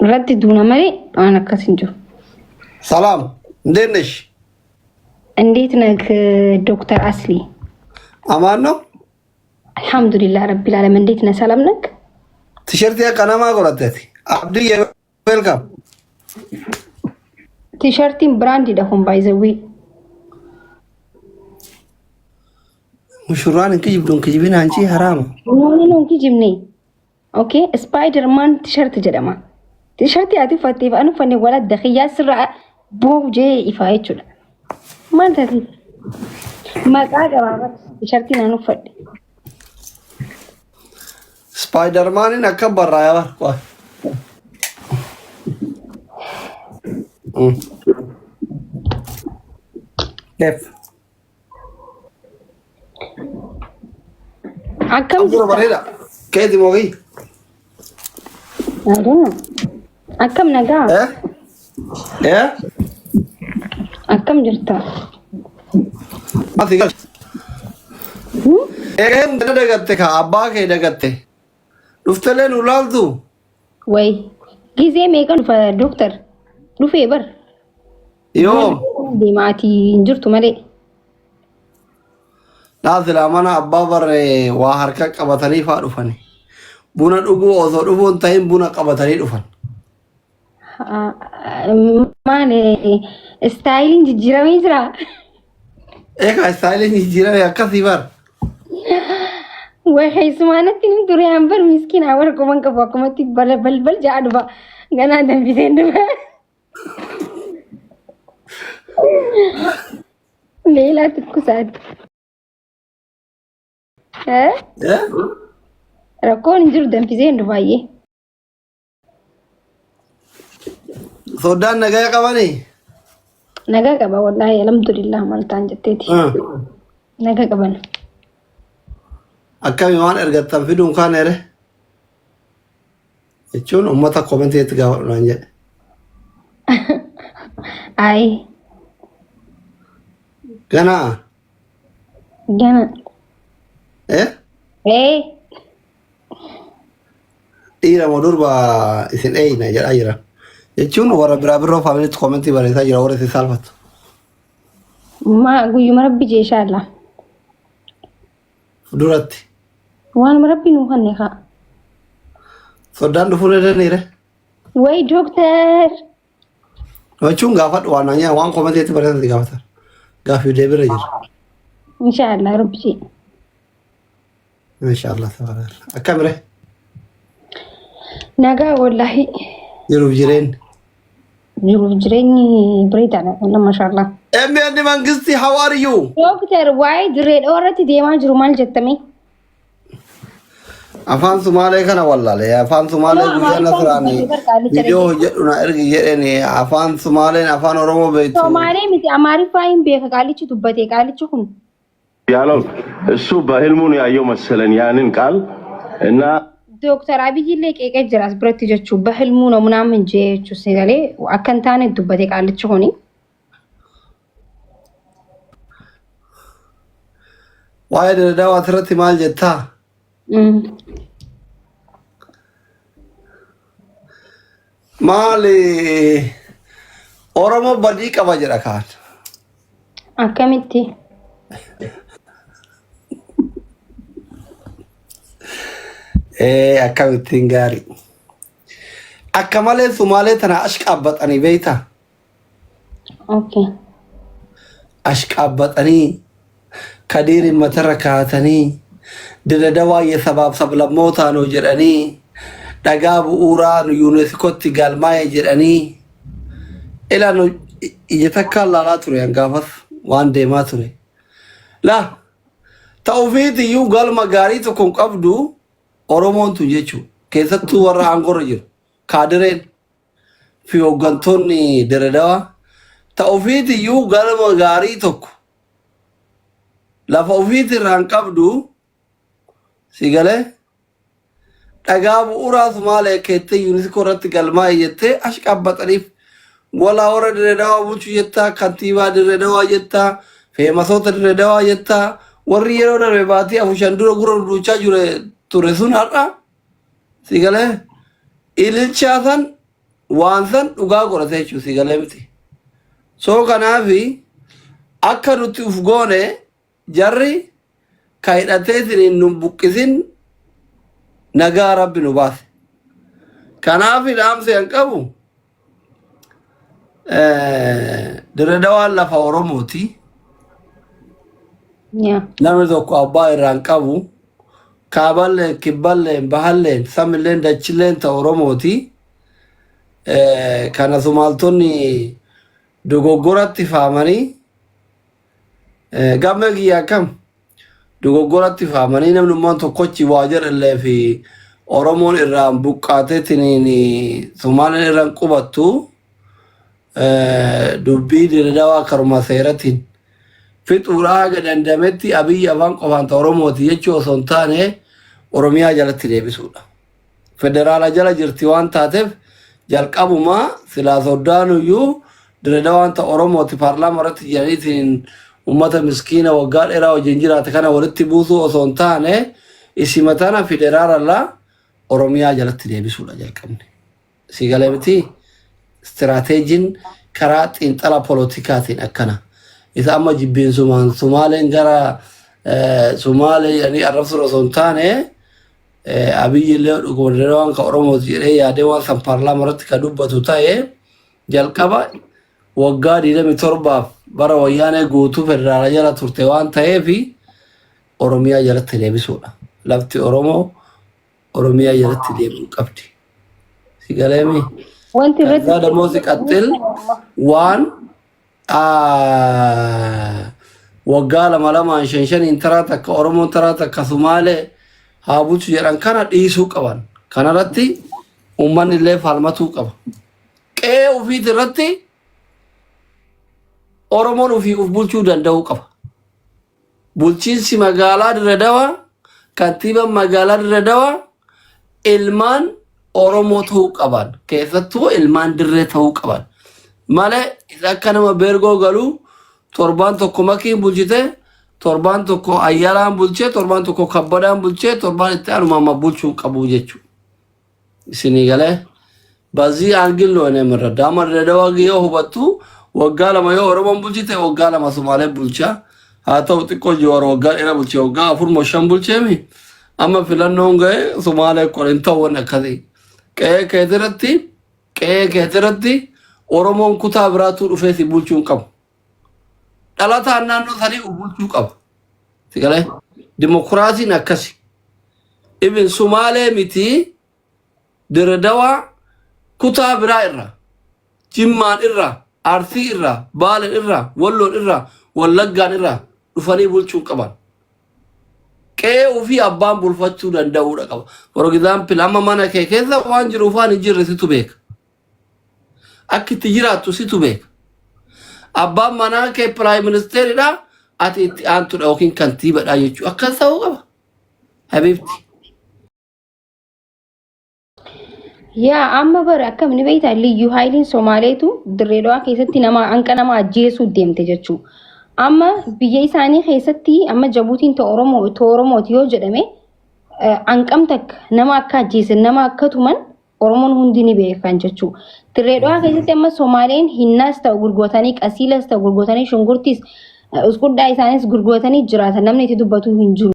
رددونا مري أنا كاسنجو. سلام ندينش. انديتنا دكتور أصلي. أمانو؟ الحمد لله رب العالمين. انديتنا سلامنك. تيشيرتي أنا ما قلتتي. عبدي ويلكم. تيشيرتي براندي ده هم بايزوي. مشروعنا كجيبون كجيبين عنشي حرام. نو كجيبني. أوكي سبايدر مان تيشيرت جرما. تيشيرتي أتي فاتي فأنا فني ولد دخيا سرعة بو جي إفايتشون. ما تدري. ما كاجا بابا تيشيرتي نانو فدي. سبايدر مان إن أكبر رايا بار. كيف؟ أكم جرتا؟ كيف موي؟ أدنى. أكم نجا؟ إيه؟ أكم جرتا؟ ما تقول. إيه هم دقتك أبا كي دقتك. رفتلين ولادو. وي. جيزي ميكان فدكتور. رفيبر. يوم. دي ماتي جرتو مالي. لازم أمانة أبا بر وحركة قبضني فارفني. بونا دوغو أزور دوغون تايم بونا قبضني رفن. مالي ستايلين جيرا ميجرا. إيه ستايلين جيرا يا كثير. وهي سمانة تنين توري أمبر مسكين أور كمان كباكم تي بل جادوا. غنا دم بيسند با. ليلى تكساد. ها؟ ركون جردن بيسند بايه. سودان نجاي كماني. نجا كبا والله الحمد لله مالتان جتتي. نجا كبان. Akka mi'aan ergattan fiduun kaan ere jechuun uummata komenteetti gaafadhaan jedhe. Ay. Ganaa. Gana. Eh? Dhiira moo durba isin eeyina jedhaa jira. Jechuun warra biraa biroo faamiliitti komentii barreessaa jira warra isin saalfattu. Ma guyyuma rabbi jeeshaalla. Duratti. Waan rabbi nu kanne haa. Soddaan dhufuu danda'aniire. Way doktor. Jechuun gaafadhu waan nyaanyaa waan komenteetti barreessatti gaafatan. Gaafii deebira jira. Inshaallah rabbi. Inshaallah tabaaraka. Akkamire. Nagaa wallahi. Jiruuf jireenyi. Jiruuf jireenyi bareedaadha wallah maashaallah. Emmi mangisti how are you? Doktor waa'ee dirree dhoorratti deemaa jiru maal jettame? Afaan Sumaalee kana wallaalee afaan Sumaalee guyyaa Nasraanii viidiyoo hojjedhu na ergi jedheni afaan Sumaaleen afaan Oromoo beektu. Somaalee miti Amaariffaa hin beeka qaalichi dubbate qaalichi kun. ያለው እሱ በህልሙን ያየው መሰለን ያንን ቃል እና ዶክተር አብይ ለቀቀ ጅራስ ብረት ጀቹ በህልሙ ነው ምናምን ጀቹ ሲጋሌ አከንታነ ዱበቴ ቃልች ሆኒ ዋይ ደዳው አትረት ማል ጀታ ማሊ ኦሮሞ በዲ ቀባ ጅራ ካል አከሚቲ akkamittiin gaarii akka malee Sumaalee tana ashqaabbaxanii beeyta. Okay. Ashqaabbaxanii kadiirin matarra kaatanii dira waa'ee sabaaf sablammootaan jedhanii dhagaa bu'uuraa nu yuuneeskootti galmaa'ee jedhanii ilaan ija takkaan laalaa ture hangaafas waan deemaa ture. Laa ta'uufiitiyyuu galma gaarii tokko hin qabdu. Oromoon tu jechuun keessattuu warra aangorra jiru kaadireen fi hooggantoonni Diredawaa ta'uufiitiyyuu galma gaarii tokko lafa ofiitirraa hin qabdu si galee dhagaa bu'uuraa Sumaalee keettee yuuniskoo irratti galmaa'e jettee ashqaabbaxaniif walaa warra Diredawaa bulchuu jettaa kantiibaa Diredawaa jettaa feemasoota Diredawaa jettaa warri yeroo darbe baatii afushan dura gurra duuchaa jure ture sun har'a si galee ililchaasan waan san dhugaa godhate jechuudha si galee miti. Soo kanaafi akka nuti uf goone jarri ka hidhateetiin nu buqqisin nagaa rabbi nu baase. Kanaafi dhaamsi an qabu Diredawaan lafa Oromooti. Namni tokko abbaa irraan qabu kaaballeen kibballeen bahalleen samilleen dachilleen ta Oromooti. Kana Sumaaltonni dogoggoratti faamanii gamme kiyyaa kam dogoggoratti faamanii namnummaan tokkochi waa jedhallee fi Oromoon irraan buqqaateetiin Sumaaleen irraan qubattu dubbii Diredawaa karuma seeratiin fixuudhaa dandametti Abiyyi afaan qofaan ta Oromooti jechuu osoo hin taane Oromiyaa jalatti deebisuudha. Federaala jala jirti waan taateef jalqabumaa silaa soddaanuyyuu Diredawaan ta Oromooti paarlaamaa irratti jiraniitiin ummata miskiina waggaa dheeraa wajjin jiraate kana walitti buusuu osoo hin taane isima tana federaalaa Oromiyaa jalatti deebisuudha jalqabne. Si galee miti istiraateejiin karaa xiinxala poolotikaatiin akkana. Isa amma jibbiinsumaan Sumaaleen gara Sumaalee yani arrabsu osoo hin taane Abiyyi illee dhuguma Diredawaan ka Oromooti jedhee yaadee waan san paarlaamaa irratti ka dubbatu ta'e jalqaba waggaa 27 bara wayyaanee guutuu federaala jala turte waan ta'eef Oromiyaa jalatti deebisuudha. Lafti Oromoo Oromiyaa jalatti deebi'uu qabdi. Si galeemi? Wanti irratti dammoo si qaxxil waan waggaa 2-5 taraa takka Oromoon taraa takka Sumaalee haa bulchu jedhan kana dhiisuu qaban. Kanarratti uummanni illee falmatuu qaba. Qe'ee ofiit irratti Oromoon ofii uf bulchuu danda'uu qaba. Bulchiinsi magaalaa Diredawaa kantiibaan magaalaa Diredawaa ilmaan Oromoo ta'uu qaban. Keessattuu ilmaan dirree ta'uu qaban. Malee isa akka nama beergoo galuu torbaan tokko makiin bulchite torbaan tokko ayyalaan bulchee torbaan tokko kabbadaan bulchee torbaan itti aanumaama bulchuu qabu jechuudha. Isinii galee bazii aangilloo neemirra daama Diredawaa giyyoo hubattu waggaa 2 yoo Oromoon bulchite waggaa 2 Sumaalee bulchaa. Haa ta'u xiqqoo jiru waggaa dheeraa bulchee waggaa 4-5 bulcheemi. Amma filannoon ga'e Sumaalee qorin ta'uun akkasii. Qe'ee keetirratti Oromoon kutaa biraatuu dhufee si bulchuu hin qabu. Dhalataan naannoo sanii bulchuu qaba. Si galee dimokiraasiin akkasi. Ibin Sumaalee miti Diredawaa kutaa biraa irra Jimmaan irra Arsii irra Baaleen irra Walloon irra Wallaggaan irra dhufanii bulchuu qaban. Qe'ee ofii abbaan bulfachuu danda'uudha qaba. For example amma mana kee keessa waan jiru ufaan hin jirre situ beeka. Akka itti jiraattu situ beeka. Abbaan manaa kee Prime Ministeridha ati itti aantudha yookiin kantiibadha jechuudha. Akkas ta'uu qaba. Habiibti. yaa amma bara akkamni beektaa liyyuu haayiliin Somaaleetu Diredawaa keessatti hanqa nama ajjeesuu deemte jechuudha. Amma biyya isaanii keessatti amma Jabuutiin ta Oromooti yoo jedhame hanqamta nama akka ajjeesan nama akka tuman Oromoon hundi ni beekan jechuudha. Diredawaa keessatti amma Somaaleen hinnaas ta'u gurgootanii qasiilas ta'u gurgootanii shunkurtiis usquddaa isaanis gurgootanii jiraatan namni itti dubbatu hin jiru.